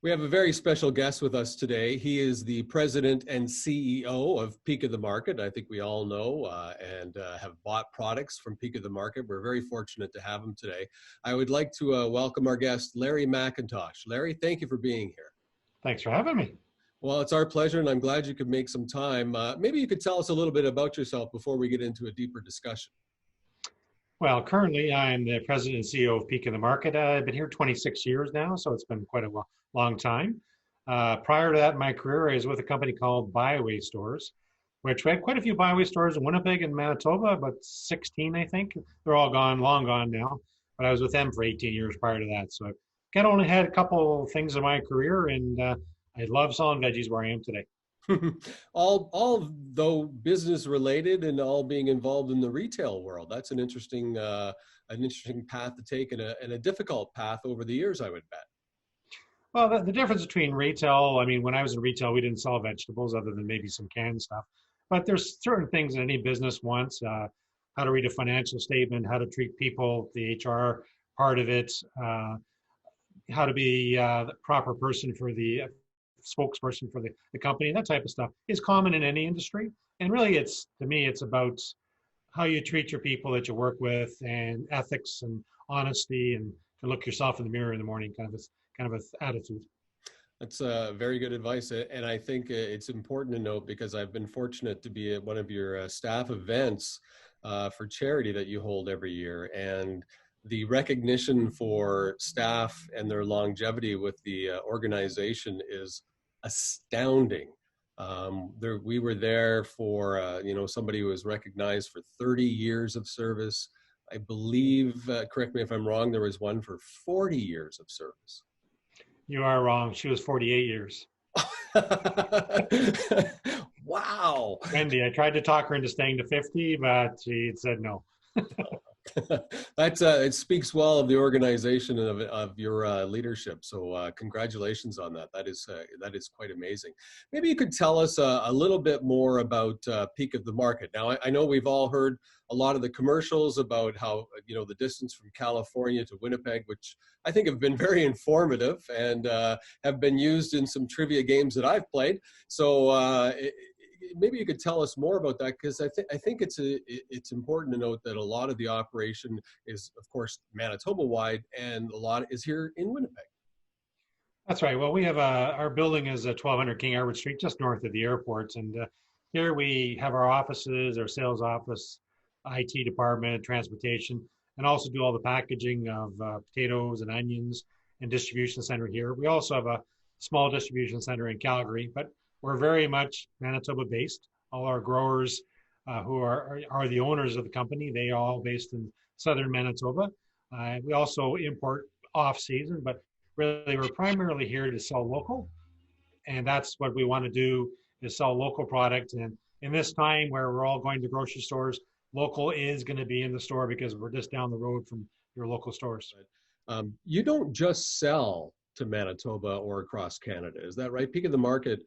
We have a very special guest with us today. He is the president and CEO of Peak of the Market. I think we all know and have bought products from Peak of the Market. We're very fortunate to have him today. I would like to welcome our guest, Larry McIntosh. Larry, thank you for being here. Thanks for having me. Well, it's our pleasure, and I'm glad you could make some time. Maybe you could tell us a little bit about yourself before we get into a deeper discussion. Well, currently I'm the president and CEO of Peak of the Market. I've been here 26 years now, so it's been quite a long time. Prior to that in my career, I was with a company called Byway Stores, which we had quite a few Byway stores in Winnipeg and Manitoba, about 16, I think. They're all gone, long gone now. But I was with them for 18 years prior to that. So I've only had a couple things in my career, and I love selling veggies where I am today. all though business related and all being involved in the retail world. That's an interesting path to take, and a difficult path over the years, I would bet. Well, the difference between retail, I mean, when I was in retail, we didn't sell vegetables other than maybe some canned stuff. But there's certain things that any business wants, how to read a financial statement, how to treat people, the HR part of it, how to be the proper person for the spokesperson for the company, that type of stuff is common in any industry. And really to me, it's about how you treat your people that you work with, and ethics and honesty, and to look yourself in the mirror in the morning, kind of a attitude. That's very good advice. And I think it's important to note, because I've been fortunate to be at one of your staff events for charity that you hold every year. And the recognition for staff and their longevity with the organization is astounding. We were there for, somebody who was recognized for 30 years of service. I believe, correct me if I'm wrong, there was one for 40 years of service. You are wrong. She was 48 years. Wow. Wendy, I tried to talk her into staying to 50, but she said no. That's it speaks well of the organization and of your leadership. So congratulations on that. That is quite amazing. Maybe you could tell us a little bit more about Peak of the Market. Now, I know we've all heard a lot of the commercials about how the distance from California to Winnipeg, which I think have been very informative and have been used in some trivia games that I've played. So maybe you could tell us more about that, because I think it's important to note that a lot of the operation is, of course, Manitoba-wide, and a lot is here in Winnipeg. That's right. Well, we have our building is 1200 King Edward Street, just north of the airport, and here we have our offices, our sales office, IT department, transportation, and also do all the packaging of potatoes and onions, and distribution center here. We also have a small distribution center in Calgary, but we're very much Manitoba based. All our growers who are the owners of the company, they are all based in southern Manitoba. We also import off season, but really we're primarily here to sell local. And that's what we want to do, is sell local product. And in this time where we're all going to grocery stores, local is going to be in the store, because we're just down the road from your local stores. You don't just sell to Manitoba or across Canada, is that right? Peak of the Market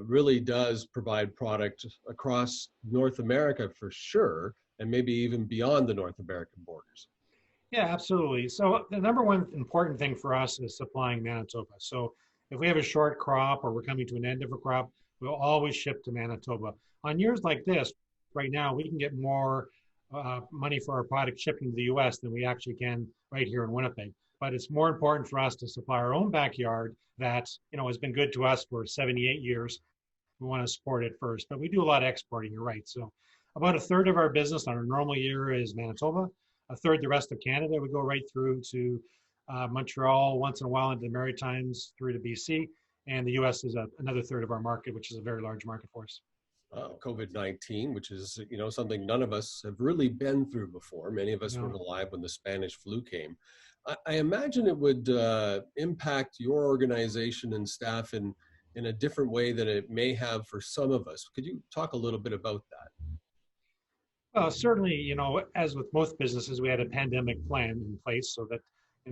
really does provide product across North America for sure, and maybe even beyond the North American borders. Yeah, absolutely. So the number one important thing for us is supplying Manitoba. So if we have a short crop or we're coming to an end of a crop, we'll always ship to Manitoba. On years like this, right now, we can get more money for our product shipping to the US than we actually can right here in Winnipeg. But it's more important for us to supply our own backyard that, has been good to us for 78 years. We want to support it first, but we do a lot of exporting, you're right. So about a third of our business on a normal year is Manitoba, a third the rest of Canada. We go right through to Montreal, once in a while into the Maritimes, through to BC, and the US is another third of our market, which is a very large market for us. COVID-19, which is, something none of us have really been through before. Many of us weren't alive when the Spanish flu came. I imagine it would impact your organization and staff in a different way than it may have for some of us. Could you talk a little bit about that? Well, certainly, as with most businesses, we had a pandemic plan in place so that,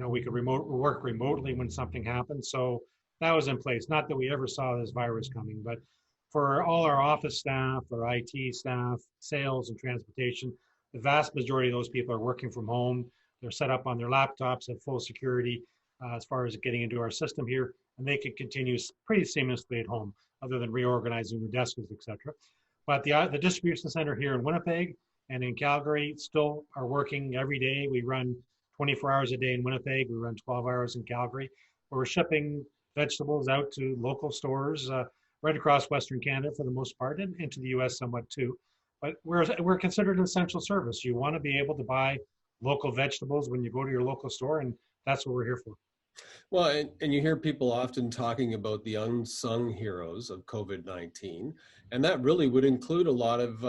we could work remotely when something happened. So that was in place. Not that we ever saw this virus coming, but for all our office staff, our IT staff, sales and transportation, the vast majority of those people are working from home. They're set up on their laptops at full security. as far as getting into our system here, and they could continue pretty seamlessly at home, other than reorganizing their desks, etc. But the distribution center here in Winnipeg and in Calgary still are working every day. We run 24 hours a day in Winnipeg. We run 12 hours in Calgary. We're shipping vegetables out to local stores right across Western Canada for the most part, and into the US somewhat too. But we're considered an essential service. You want to be able to buy local vegetables when you go to your local store, and that's what we're here for. Well, and you hear people often talking about the unsung heroes of COVID-19, and that really would include a lot of,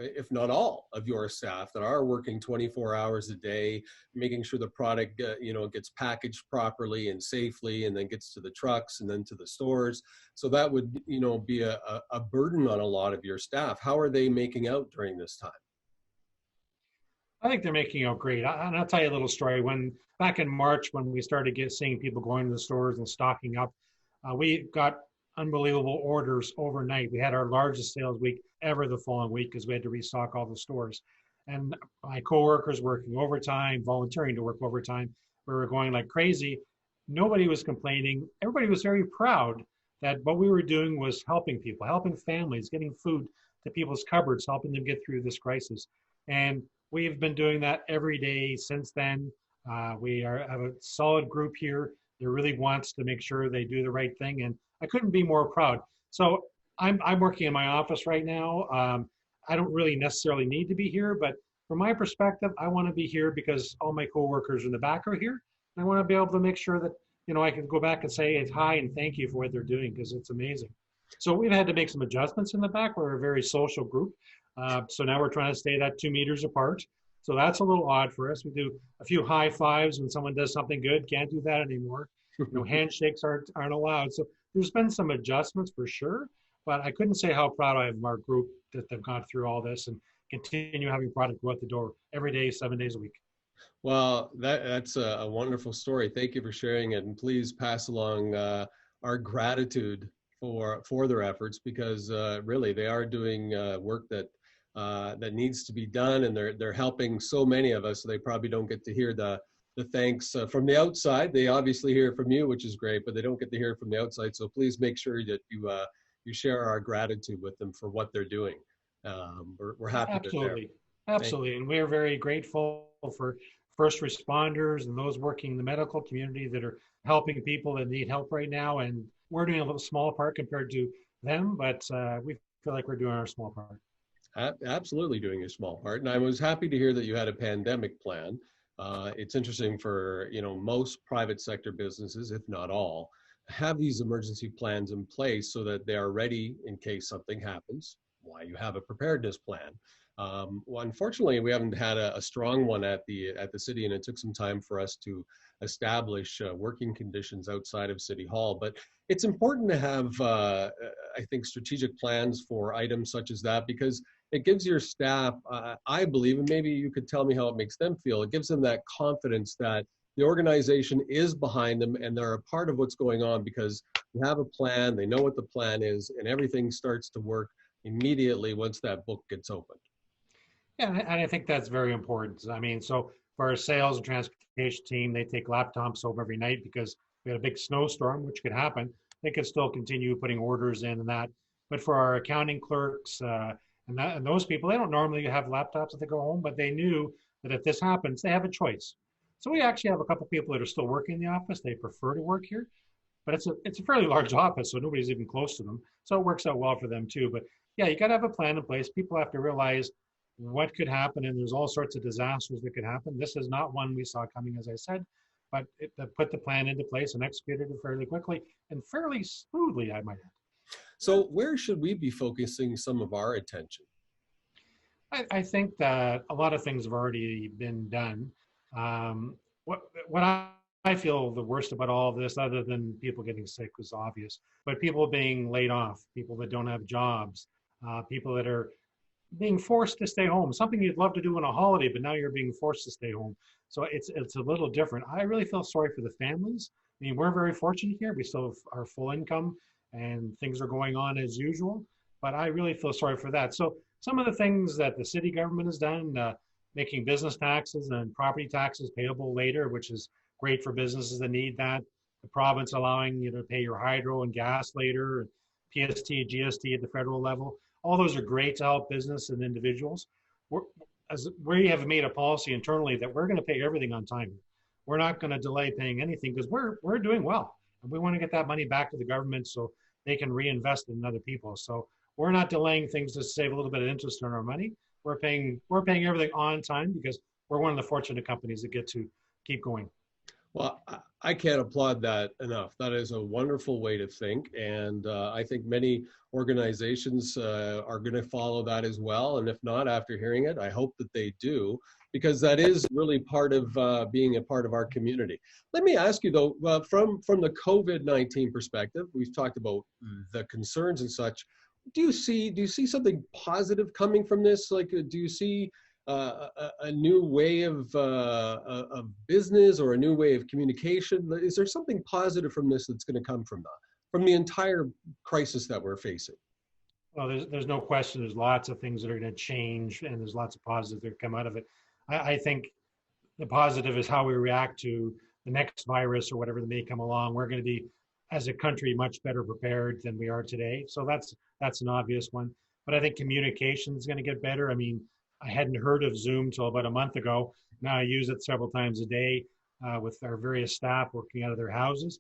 if not all, of your staff that are working 24 hours a day, making sure the product, gets packaged properly and safely, and then gets to the trucks and then to the stores. So that would, be a burden on a lot of your staff. How are they making out during this time? I think they're making out great. And I'll tell you a little story. When back in March, when we started seeing people going to the stores and stocking up, we got unbelievable orders overnight. We had our largest sales week ever the following week because we had to restock all the stores. And my coworkers working overtime, volunteering to work overtime, we were going like crazy. Nobody was complaining. Everybody was very proud that what we were doing was helping people, helping families, getting food to people's cupboards, helping them get through this crisis. And we've been doing that every day since then. We have a solid group here that really wants to make sure they do the right thing, and I couldn't be more proud. So I'm working in my office right now. I don't really necessarily need to be here, but from my perspective, I want to be here because all my coworkers in the back are here. I want to be able to make sure that I can go back and say hi and thank you for what they're doing because it's amazing. So we've had to make some adjustments in the back. We're a very social group. So now we're trying to stay that 2 meters apart. So that's a little odd for us. We do a few high fives when someone does something good. Can't do that anymore. Handshakes aren't allowed. So there's been some adjustments for sure, but I couldn't say how proud I am of our group that they've gone through all this and continue having product go out the door every day, 7 days a week. Well, that's a wonderful story. Thank you for sharing it, and please pass along our gratitude for their efforts because really they are doing work that needs to be done, and they're helping so many of us. So they probably don't get to hear the thanks from the outside. They obviously hear from you, which is great, but they don't get to hear from the outside. So please make sure that you share our gratitude with them for what they're doing. We're happy. Absolutely, and we're very grateful for first responders and those working in the medical community that are helping people that need help right now. And we're doing a little small part compared to them, but we feel like we're doing our small part. Absolutely doing a small part. And I was happy to hear that you had a pandemic plan. It's interesting for, most private sector businesses, if not all, have these emergency plans in place so that they are ready in case something happens. Why you have a preparedness plan. Well, unfortunately, we haven't had a strong one at the city, and it took some time for us to establish working conditions outside of City Hall. But it's important to have, I think, strategic plans for items such as that because it gives your staff, I believe, and maybe you could tell me how it makes them feel, it gives them that confidence that the organization is behind them and they're a part of what's going on because they have a plan, they know what the plan is, and everything starts to work immediately once that book gets opened. Yeah, and I think that's very important. I mean, so for our sales and transportation team, they take laptops home every night because we had a big snowstorm, which could happen. They could still continue putting orders in and that. But for our accounting clerks and those people, they don't normally have laptops if they go home, but they knew that if this happens, they have a choice. So we actually have a couple of people that are still working in the office. They prefer to work here, but it's a fairly large office, so nobody's even close to them. So it works out well for them too. But yeah, you got to have a plan in place. People have to realize what could happen, and there's all sorts of disasters that could happen. This is not one we saw coming, as I said, but it put the plan into place and executed it fairly quickly and fairly smoothly, I might add. So where should we be focusing some of our attention? I think that a lot of things have already been done. What I feel the worst about all of this, other than people getting sick, was obvious, but people being laid off, people that don't have jobs, people that are being forced to stay home, something you'd love to do on a holiday, but now you're being forced to stay home. So it's a little different. I really feel sorry for the families. I mean, we're very fortunate here. We still have our full income and things are going on as usual, but I really feel sorry for that. So some of the things that the city government has done, making business taxes and property taxes payable later, which is great for businesses that need that. The province allowing you to pay your hydro and gas later, PST, GST at the federal level. All those are great to help business and individuals. We have made a policy internally that we're going to pay everything on time. We're not going to delay paying anything because we're doing well. And we want to get that money back to the government so they can reinvest in other people. So we're not delaying things to save a little bit of interest on our money. We're paying everything on time because we're one of the fortunate companies that get to keep going. Well, I can't applaud that enough. That is a wonderful way to think. And I think many organizations are going to follow that as well. And if not, after hearing it, I hope that they do, because that is really part of being a part of our community. Let me ask you though, from the COVID-19 perspective, we've talked about the concerns and such. Do you see something positive coming from this? Like, do you see a new way of business or a new way of communication? Is there something positive from this that's going to come from the entire crisis that we're facing? Well, there's no question. There's lots of things that are going to change, and there's lots of positives that come out of it. I think the positive is how we react to the next virus or whatever that may come along. We're going to be, as a country, much better prepared than we are today. So that's an obvious one. But I think communication is going to get better. I mean, I hadn't heard of Zoom till about a month ago. Now I use it several times a day with our various staff working out of their houses.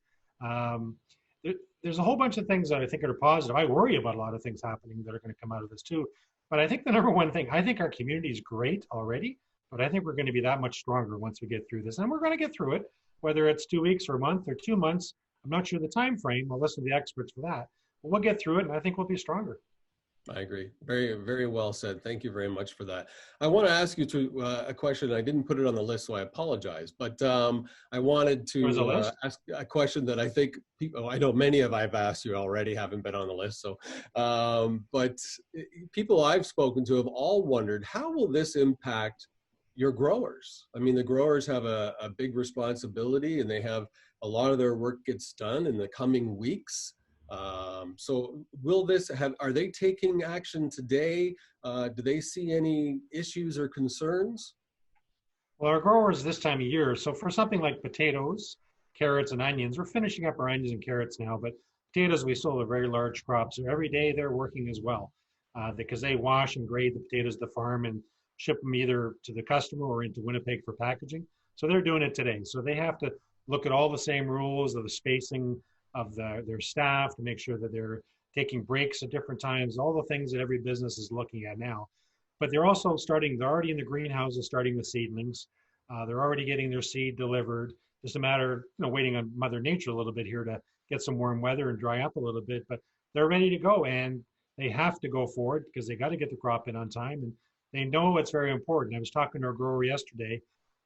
There's a whole bunch of things that I think are positive. I worry about a lot of things happening that are going to come out of this too. But I think the number one thing, I think our community is great already, but I think we're going to be that much stronger once we get through this. And we're going to get through it, whether it's 2 weeks or a month or 2 months. I'm not sure the time frame. I'll listen to the experts for that. But we'll get through it, and I think we'll be stronger. I agree. Very, very well said. Thank you very much for that. I want to ask you a question. I didn't put it on the list, so I apologize. But I wanted to ask a question that I think people, I know many of I've asked you already, haven't been on the list. So, but people I've spoken to have all wondered, how will this impact your growers? I mean, the growers have a big responsibility, and they have a lot of their work gets done in the coming weeks. So will this are they taking action today? Do they see any issues or concerns? Well, our growers this time of year, so for something like potatoes, carrots, and onions, we're finishing up our onions and carrots now, but potatoes, we still have very large crops. So every day they're working as well because they wash and grade the potatoes at the farm and ship them either to the customer or into Winnipeg for packaging. So they're doing it today. So they have to look at all the same rules of the spacing of their staff to make sure that they're taking breaks at different times, all the things that every business is looking at now. But they're also they're already in the greenhouses starting the seedlings. They're already getting their seed delivered. Just a matter of waiting on Mother Nature a little bit here to get some warm weather and dry up a little bit, but they're ready to go, and they have to go forward because they got to get the crop in on time, and they know it's very important. I was talking to a grower yesterday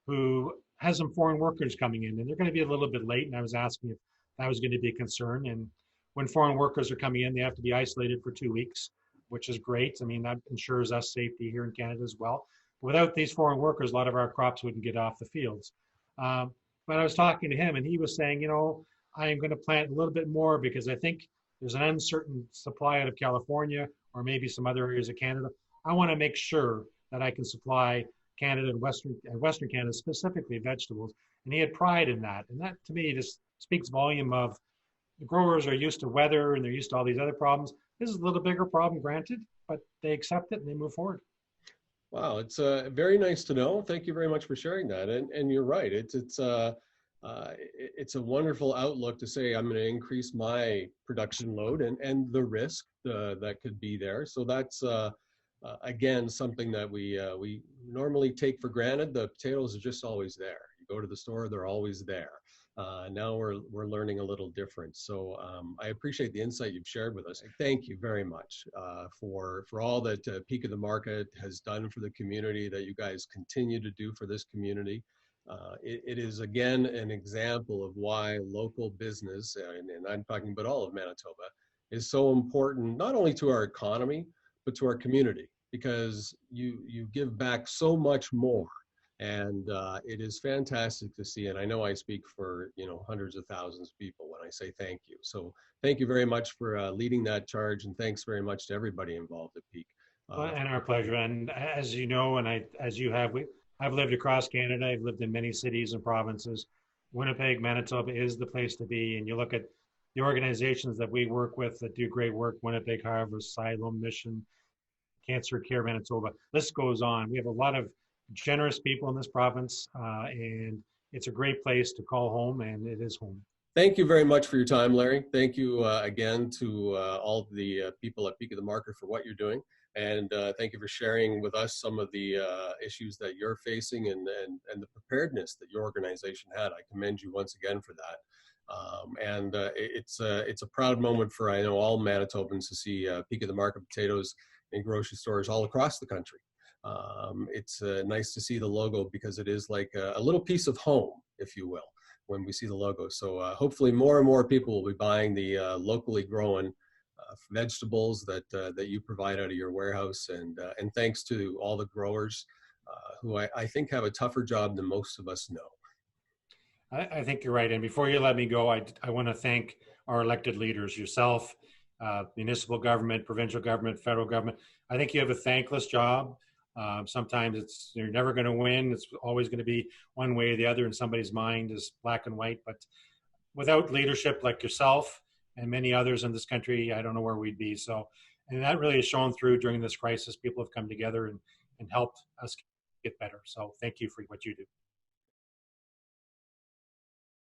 who has some foreign workers coming in, and they're going to be a little bit late, and I was asking if that was going to be a concern. And when foreign workers are coming in, they have to be isolated for 2 weeks, which is great. I mean, that ensures us safety here in Canada as well. But without these foreign workers, a lot of our crops wouldn't get off the fields. But I was talking to him, and he was saying, I am going to plant a little bit more because I think there's an uncertain supply out of California or maybe some other areas of Canada. I want to make sure that I can supply Canada and Western Canada, specifically vegetables. And he had pride in that. And that, to me, just speaks volume of the growers are used to weather and they're used to all these other problems. This is a little bigger problem, granted, but they accept it and they move forward. Wow, it's very nice to know. Thank you very much for sharing that. And you're right. It's a wonderful outlook to say I'm going to increase my production load and the risk that could be there. So that's again something that we normally take for granted. The potatoes are just always there. You go to the store, they're always there. Now we're learning a little different. So I appreciate the insight you've shared with us. Thank you very much for all that Peak of the Market has done for the community, that you guys continue to do for this community. It is again an example of why local business, and I'm talking about all of Manitoba, is so important, not only to our economy, but to our community, because you give back so much more. And it is fantastic to see, and I know I speak for hundreds of thousands of people when I say thank you. So thank you very much for leading that charge, and thanks very much to everybody involved at Peak. And our pleasure. And as you know, and as you have, I've lived across Canada. I've lived in many cities and provinces, Winnipeg, Manitoba is the place to be. And you look at the organizations that we work with that do great work, Winnipeg Harvest, Siloam Mission, Cancer Care Manitoba, list goes on. We have a lot of generous people in this province, and it's a great place to call home, and it is home. Thank you very much for your time, Larry. Thank you again to all the people at Peak of the Market for what you're doing. And thank you for sharing with us some of the issues that you're facing and the preparedness that your organization had. I commend you once again for that. It's a proud moment for, I know, all Manitobans to see Peak of the Market potatoes in grocery stores all across the country. It's nice to see the logo because it is like a little piece of home, if you will, when we see the logo. So hopefully more and more people will be buying the locally grown vegetables that you provide out of your warehouse. And thanks to all the growers who I think have a tougher job than most of us know. I think you're right. And before you let me go, I want to thank our elected leaders, yourself, municipal government, provincial government, federal government. I think you have a thankless job. Sometimes you're never going to win. It's always going to be one way or the other, and somebody's mind is black and white. But without leadership like yourself and many others in this country, I don't know where we'd be. So, and that really has shown through during this crisis. People have come together and helped us get better. So thank you for what you do.